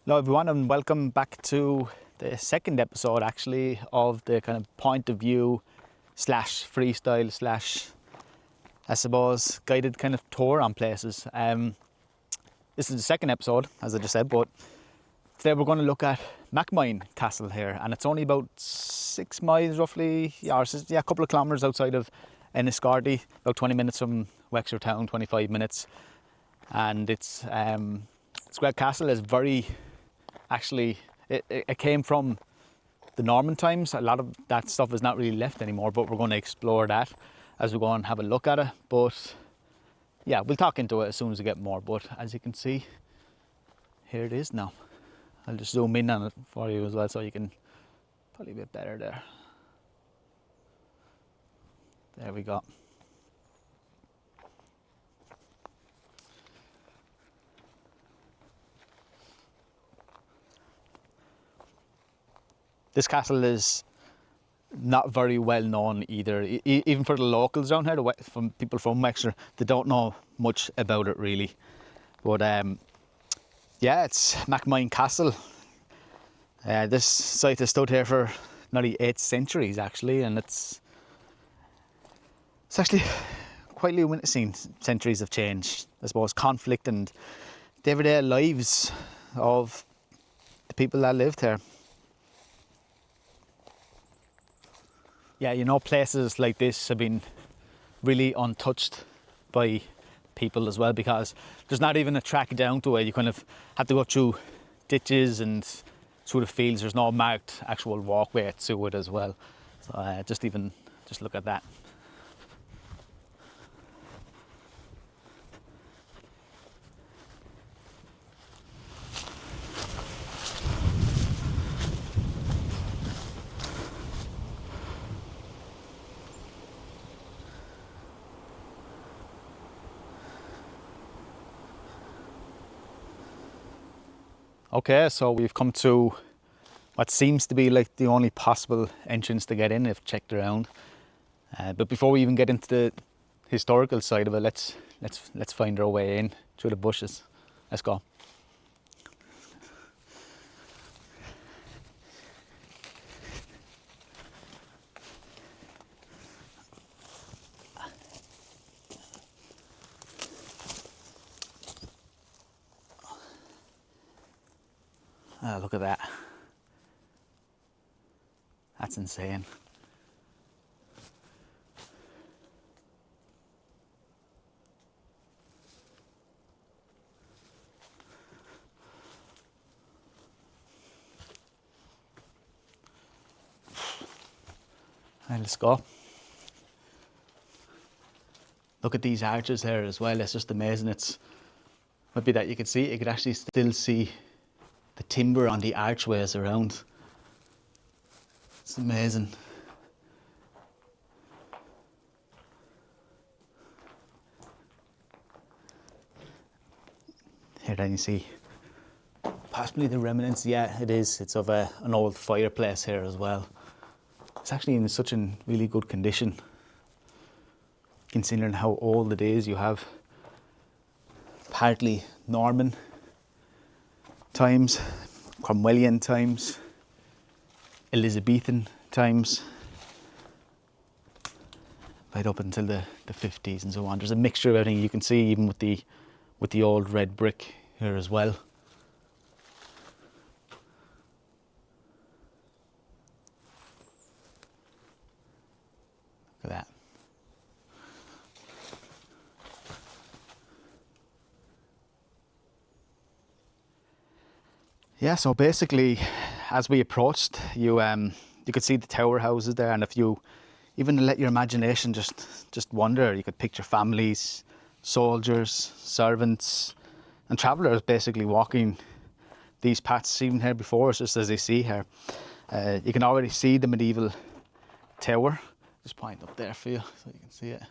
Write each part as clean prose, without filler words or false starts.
Hello everyone and welcome back to the second episode actually of the kind of point of view slash freestyle slash I suppose guided kind of tour on places. This is the second episode as I just said, but today we're going to look at Macmine Castle here, and it's only about 6 miles roughly, a couple of kilometres outside of Enniscorthy, about 20 minutes from Wexford town, 25 minutes, and it's a great castle. It's very actually it came from the Norman times. A lot of that stuff is not really left anymore, but we're going to explore that as we go and have a look at it. But yeah, we'll talk into it as soon as we get more. But as you can see, here it is now. I'll just zoom in on it for you as well so you can probably a bit better there. There we go. This castle is not very well known either, even for the locals around here, from people from Wexford. They don't know much about it really. But yeah, it's Macmine Castle. This site has stood here for nearly 8 centuries actually, and it's actually quite luminescent. Centuries of change, I suppose, conflict and the everyday lives of the people that lived here. Yeah, you know, places like this have been really untouched by people as well, because there's not even a track down to it. You kind of have to go through ditches and through the fields. There's no marked actual walkway to it as well. So just look at that. Okay, so we've come to what seems to be like the only possible entrance to get in if checked around. But before we even get into the historical side of it, let's find our way in through the bushes. Let's go. Ah, look at that. That's insane. Right, let's go. Look at these arches here as well. It's just amazing. It's maybe that you could see, you could actually still see the timber on the archways around. It's amazing. Here then you see possibly the remnants. Yeah, it is. It's of an old fireplace here as well. It's actually in such a really good condition, considering how old it is. You have partly Norman times, Cromwellian times, Elizabethan times, right up until the 50s and so on. There's a mixture of everything. You can see even with the old red brick here as well. Look at that. Yeah, so basically, as we approached, you could see the tower houses there, and if you even let your imagination just wander, you could picture families, soldiers, servants, and travellers basically walking these paths even here before us, just as they see here. You can already see the medieval tower. Just point up there for you so you can see it.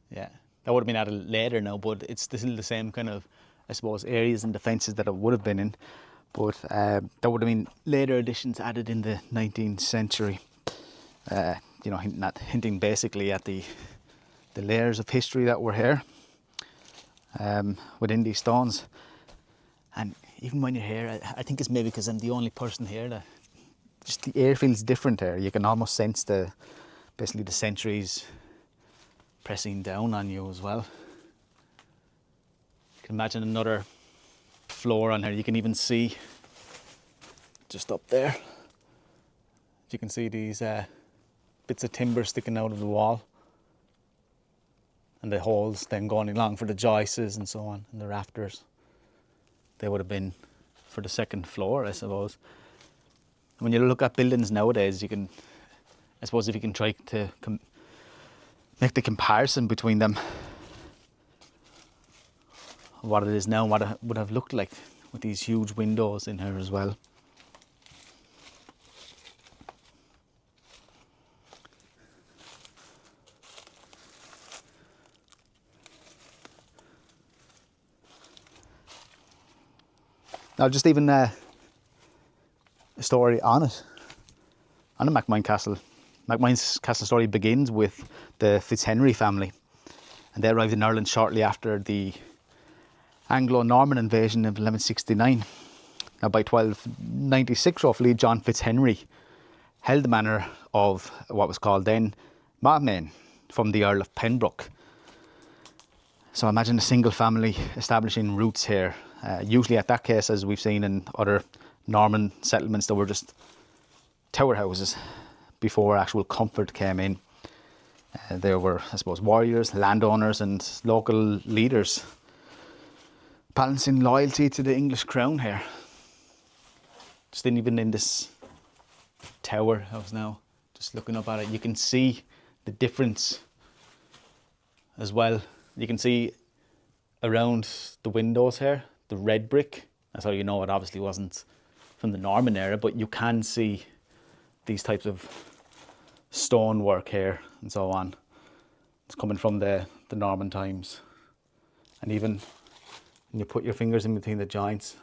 Yeah, that would have been added later now, but it's still the same kind of, I suppose, areas and defences that it would have been in. But there would have been later additions added in the 19th century. You know, hinting basically at the layers of history that were here within these stones. And even when you're here, I think it's maybe because I'm the only person here that just the air feels different here. You can almost sense basically the centuries pressing down on you as well. You can imagine another floor on here. You can even see just up there, you can see these bits of timber sticking out of the wall, and the holes then going along for the joists and so on, and the rafters. They would have been for the second floor, I suppose. When you look at buildings nowadays, you can, I suppose, if you can try to make the comparison between them, what it is now and what it would have looked like with these huge windows in here as well. Now, just even a story on it, on the Macmine Castle. Macmine Castle story begins with the Fitzhenry family, and they arrived in Ireland shortly after the Anglo-Norman invasion of 1169. Now, by 1296 roughly, John Fitzhenry held the manor of what was called then Macmine from the Earl of Pembroke. So imagine a single family establishing roots here. Usually at that case, as we've seen in other Norman settlements, there were just tower houses before actual comfort came in. There were, I suppose, warriors, landowners and local leaders balancing loyalty to the English crown here. Just even in this tower house now, just looking up at it, you can see the difference as well. You can see around the windows here, the red brick. That's how you know it obviously wasn't from the Norman era, but you can see these types of stonework here and so on. It's coming from the Norman times. And even when you put your fingers in between the joints,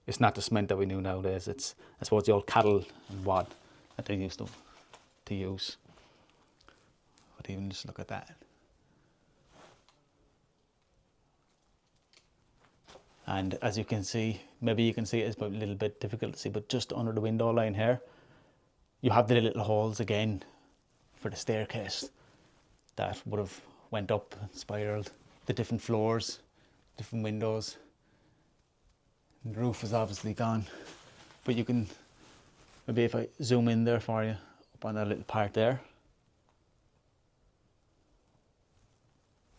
it's not the cement that we knew nowadays. It's, I suppose, the old cattle and wad that they used to use. But even just look at that. And as you can see, maybe you can see it's a little bit difficult to see, but just under the window line here, you have the little holes again for the staircase that would have went up and spiraled. The different floors, different windows. And the roof is obviously gone, but you can, maybe if I zoom in there for you, up on that little part there,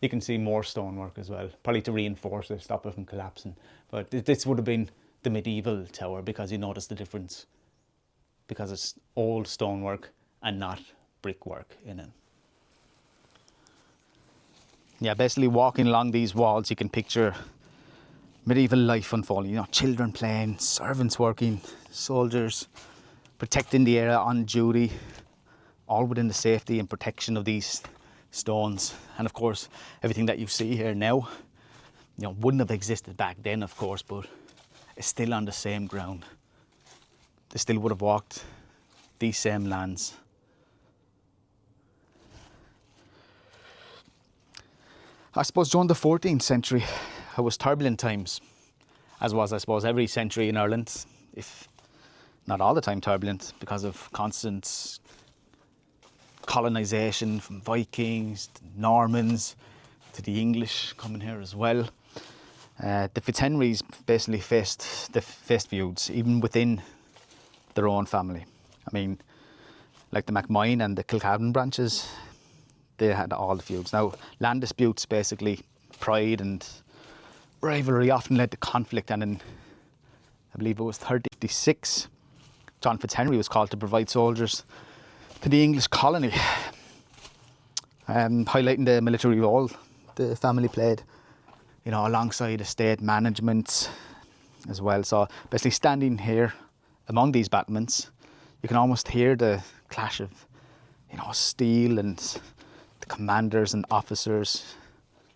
you can see more stonework as well, probably to reinforce it, stop it from collapsing. But this would have been the medieval tower, because you notice the difference, because it's old stonework and not brickwork in it. Yeah, basically walking along these walls, you can picture medieval life unfolding. You know, children playing, servants working, soldiers protecting the area on duty, all within the safety and protection of these stones. And of course, everything that you see here now, you know, wouldn't have existed back then, of course, but it's still on the same ground. They still would have walked these same lands. I suppose during the 14th century, it was turbulent times, as was, I suppose, every century in Ireland, if not all the time turbulent, because of constant colonisation from Vikings to Normans to the English coming here as well. The Fitzhenrys basically faced feuds even within their own family. I mean, like the Macmine and the Kilcavan branches, they had all the feuds. Now, land disputes, basically, pride and rivalry often led to conflict, and in, I believe it was 1356, John Fitzhenry was called to provide soldiers to the English colony, highlighting the military role the family played, you know, alongside estate management as well. So basically, standing here among these battlements, you can almost hear the clash of, you know, steel and the commanders and officers,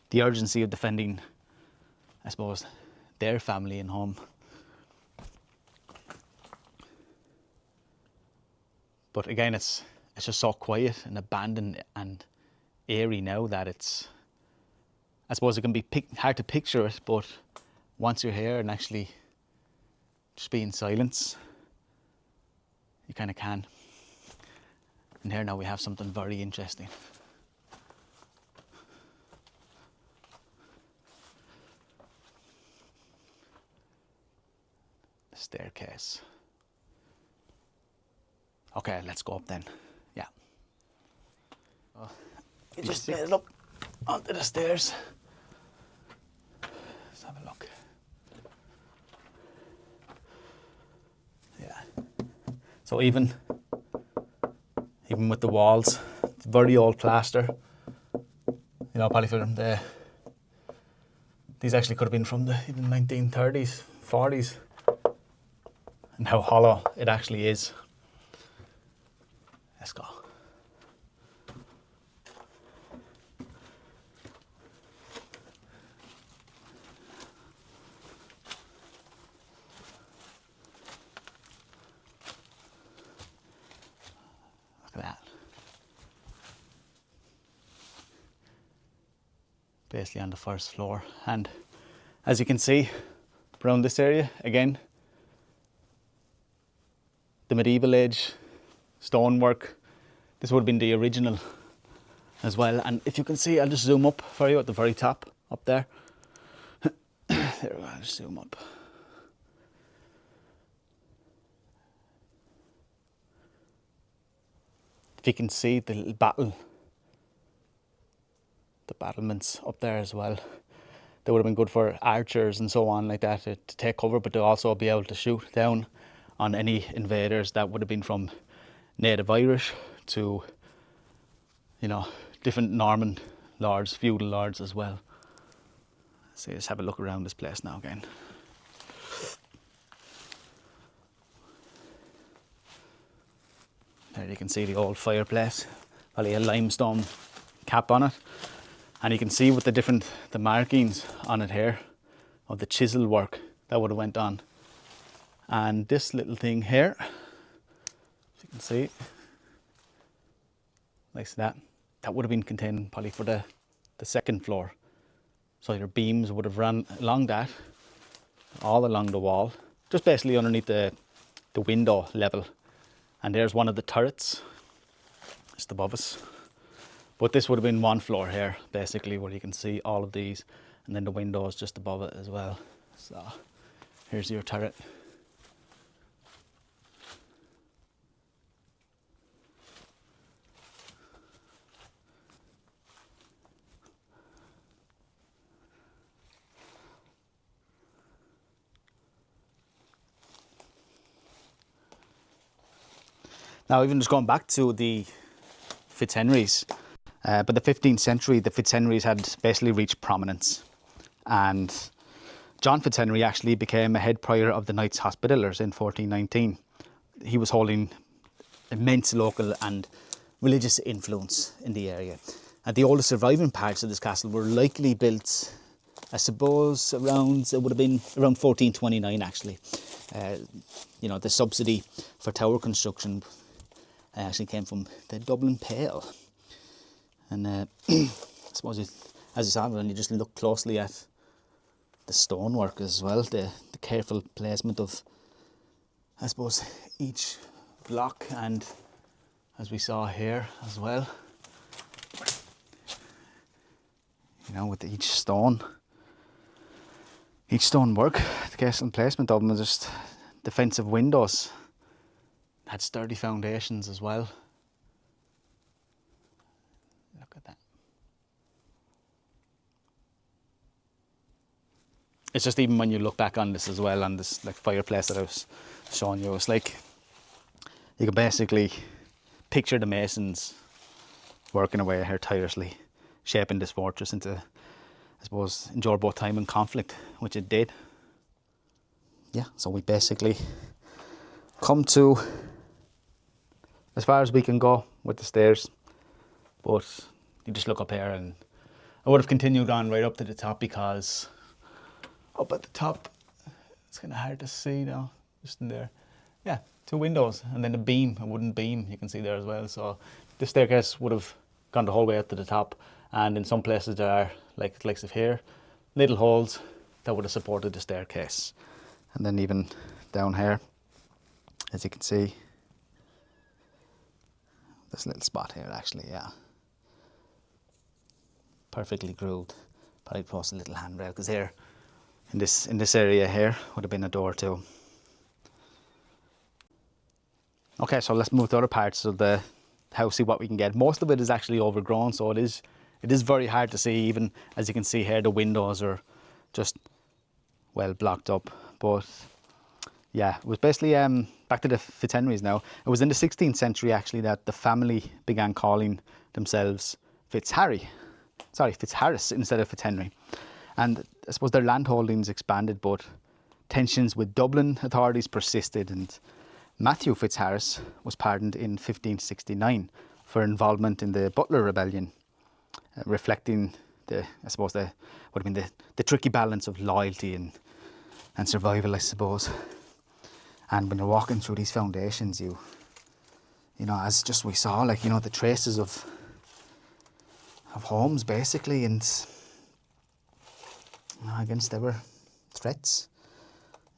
the urgency of defending, I suppose, their family and home. But again, it's just so quiet and abandoned and eerie now that it's, I suppose it can be hard to picture it, but once you're here and actually just be in silence, you kind of can. And here now we have something very interesting. The staircase. Okay, let's go up then. Yeah. You just made it up onto the stairs. Let's have a look. Yeah. So even with the walls, it's very old plaster. You know, probably from these actually could have been from the even 1930s, 40s. And how hollow it actually is. Let's go. Look at that. Basically on the first floor. And as you can see, around this area, again, the medieval age stonework. This would have been the original as well. And if you can see, I'll just zoom up for you at the very top, up there. There we go, I'll just zoom up. If you can see the little the battlements up there as well. They would have been good for archers and so on like that to take cover, but to also be able to shoot down on any invaders that would have been from native Irish to, you know, different Norman lords, feudal lords as well. So just have a look around this place now again. There you can see the old fireplace, probably a limestone cap on it. And you can see with the markings on it here of the chisel work that would have went on. And this little thing here, as you can see, like that would have been contained probably for the second floor. So your beams would have run along that, all along the wall, just basically underneath the window level. And there's one of the turrets, just above us. But this would have been one floor here, basically, where you can see all of these, and then the windows just above it as well. So here's your turret. Now, even just going back to the Fitzhenrys, but the 15th century, the Fitzhenrys had basically reached prominence. And John Fitzhenry actually became a head prior of the Knights Hospitallers in 1419. He was holding immense local and religious influence in the area. And the oldest surviving parts of this castle were likely built, I suppose, it would have been around 1429 actually. You know, the subsidy for tower construction actually came from the Dublin Pale. And I suppose as you saw, when you just look closely at the stonework as well, the careful placement of, I suppose, each block, and as we saw here as well, you know, with each stone work, the careful placement of them, was just defensive windows. Had sturdy foundations as well. Look at that. It's just, even when you look back on this as well, on this like fireplace that I was showing you, it's like you can basically picture the masons working away here tirelessly, shaping this fortress into, I suppose, endure both time and conflict, which it did. Yeah, so we basically come to as far as we can go with the stairs, but you just look up here, and I would have continued on right up to the top, because up at the top it's kind of hard to see now, just in there. Yeah, two windows, and then a beam, a wooden beam you can see there as well. So the staircase would have gone the whole way up to the top, and in some places there are, like of here, little holes that would have supported the staircase. And then even down here, as you can see. This little spot here, actually, yeah. Perfectly grooved. Probably post a little handrail, because here, in this area here, would have been a door too. Okay, so let's move to other parts of the house, see what we can get. Most of it is actually overgrown, so it is very hard to see. Even as you can see here, the windows are just well blocked up. But yeah, it was basically back to the Fitzhenrys now. It was in the 16th century actually that the family began calling themselves Fitzharris instead of Fitzhenry. And I suppose their land holdings expanded, but tensions with Dublin authorities persisted, and Matthew Fitzharris was pardoned in 1569 for involvement in the Butler Rebellion, reflecting the tricky balance of loyalty and survival, I suppose. And when you're walking through these foundations, you know, as just we saw, like, you know, the traces of homes basically, and you know, against there were threats.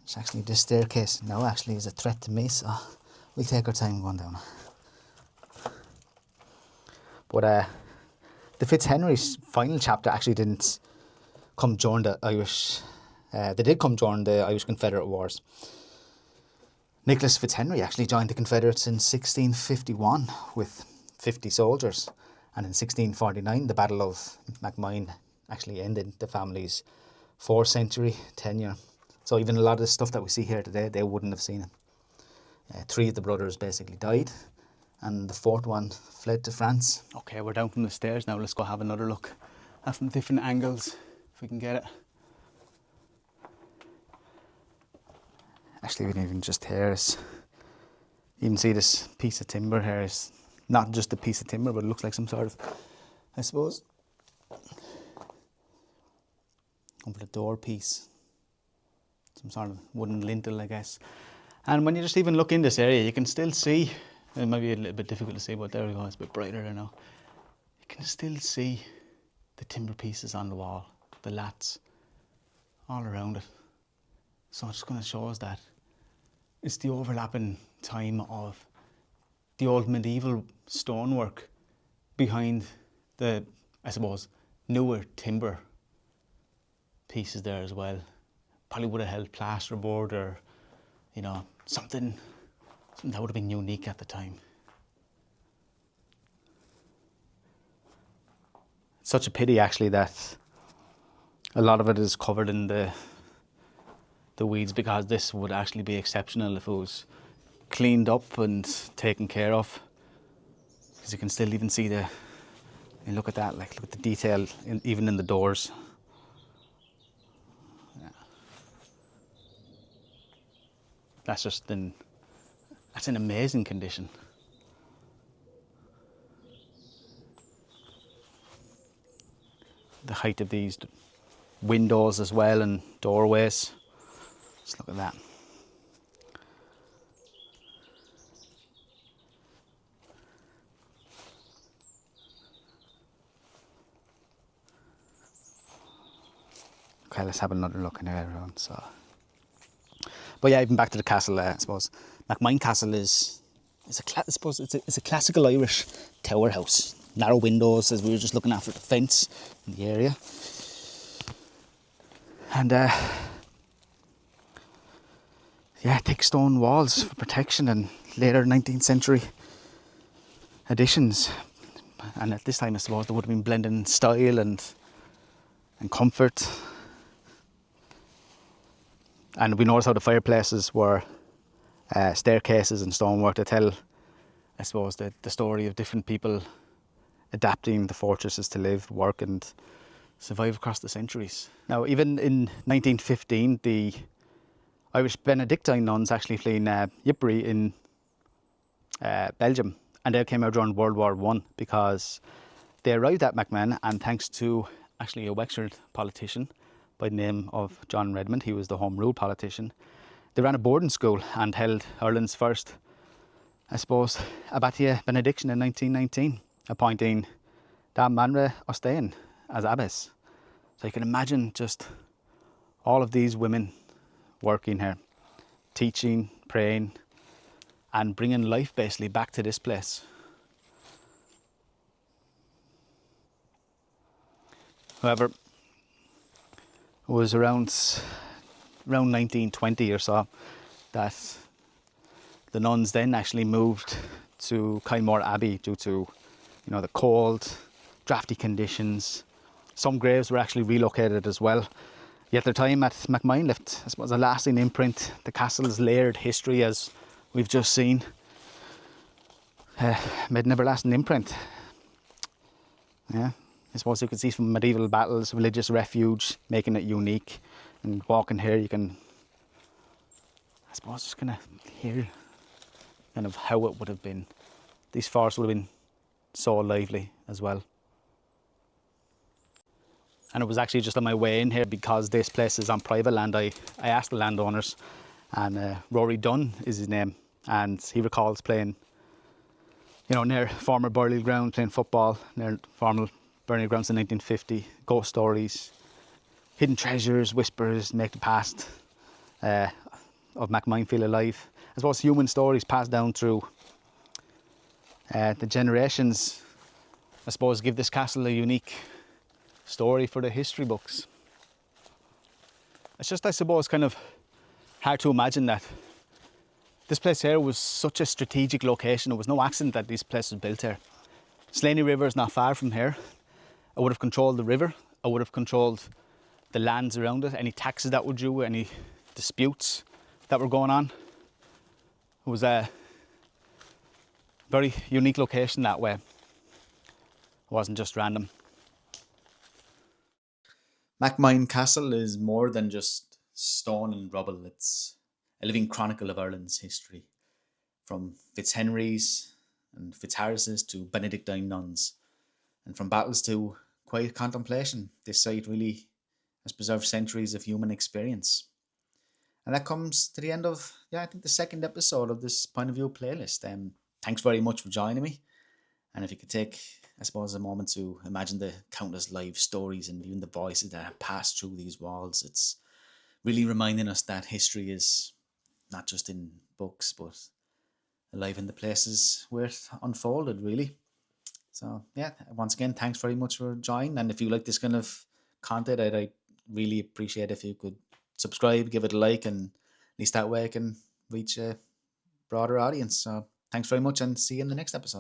It's actually this staircase now actually is a threat to me, so we'll take our time going down. But the Fitzhenry's final chapter actually didn't come during the Irish. They did come during the Irish Confederate Wars. Nicholas Fitzhenry actually joined the Confederates in 1651 with 50 soldiers, and in 1649 the Battle of Macmine actually ended the family's 4-century tenure. So even a lot of the stuff that we see here today, they wouldn't have seen it. 3 of the brothers basically died, and the 4th one fled to France. Okay, we're down from the stairs now. Let's go have another look at from different angles, if we can get it. Actually, we can even just hear this. You can see this piece of timber here is not just a piece of timber, but it looks like some sort of, I suppose, over the door piece, some sort of wooden lintel, I guess. And when you just even look in this area, you can still see, it might be a little bit difficult to see, but there we go, it's a bit brighter there now. You can still see the timber pieces on the wall, the lats, all around it. So it's just going to show us that it's the overlapping time of the old medieval stonework behind the, I suppose, newer timber pieces there as well. Probably would have held plasterboard or, you know, something that would have been unique at the time. It's such a pity actually that a lot of it is covered in the weeds, because this would actually be exceptional if it was cleaned up and taken care of. Because you can still even see and look at that, like look at the detail even in the doors. Yeah. That's in amazing condition. The height of these windows as well, and doorways. Just look at that. Okay, let's have another look in there around. So, but yeah, even back to the castle. I suppose Macmine Castle is a classical Irish tower house. Narrow windows, as we were just looking after the fence in the area, and yeah, thick stone walls for protection, and later 19th century additions. And at this time, I suppose, they would have been blending style and comfort. And we noticed how the fireplaces were staircases and stonework to tell, I suppose, the story of different people adapting the fortresses to live, work and survive across the centuries. Now, even in 1915, the Irish Benedictine nuns actually fleeing Ypres in Belgium, and they came out during World War I because they arrived at Macmine, and thanks to actually a Wexford politician by the name of John Redmond, he was the Home Rule politician, they ran a boarding school and held Ireland's first, I suppose, Abbatiae Benediction in 1919, appointing Dame Manre Ostein as abbess. So you can imagine just all of these women working here. teaching, praying, and bringing life basically back to this place. However, it was around 1920 or so that the nuns then actually moved to Kynemore Abbey due to, the cold, drafty conditions. Some graves were actually relocated as well. Yet their time at Macmine left, I suppose, a lasting imprint. The castle's layered history, as we've just seen, made an everlasting imprint. Yeah, I suppose you can see from medieval battles, religious refuge, making it unique. And walking here, you can, I suppose, just kind of hear kind of how it would have been. These forests would have been so lively as well. And it was actually just on my way in here, because this place is on private land. I asked the landowners, and Rory Dunn is his name, and he recalls playing, near former burial ground, playing football near former burial grounds in 1950. Ghost stories, hidden treasures, whispers make the past of Macmine feel alive. I suppose human stories passed down through the generations, I suppose, give this castle a unique story for the history books. It's just, I suppose, kind of hard to imagine that this place here was such a strategic location. It was no accident that this place was built here. Slaney River is not far from here. I would have controlled the river. I would have controlled the lands around it, any taxes that were due, any disputes that were going on. It was a very unique location that way. It wasn't just random. Macmine Castle is more than just stone and rubble. It's a living chronicle of Ireland's history, from Fitzhenrys and Fitzharrises to Benedictine nuns, and from battles to quiet contemplation. This site really has preserved centuries of human experience. And that comes to the end of, I think, the second episode of this Point of View playlist. Thanks very much for joining me. And if you could take, I suppose, a moment to imagine the countless live stories and even the voices that have passed through these walls, it's really reminding us that history is not just in books, but alive in the places where it unfolded, really. So, once again, thanks very much for joining. And if you like this kind of content, I'd really appreciate if you could subscribe, give it a like, and at least that way I can reach a broader audience. So thanks very much, and see you in the next episode.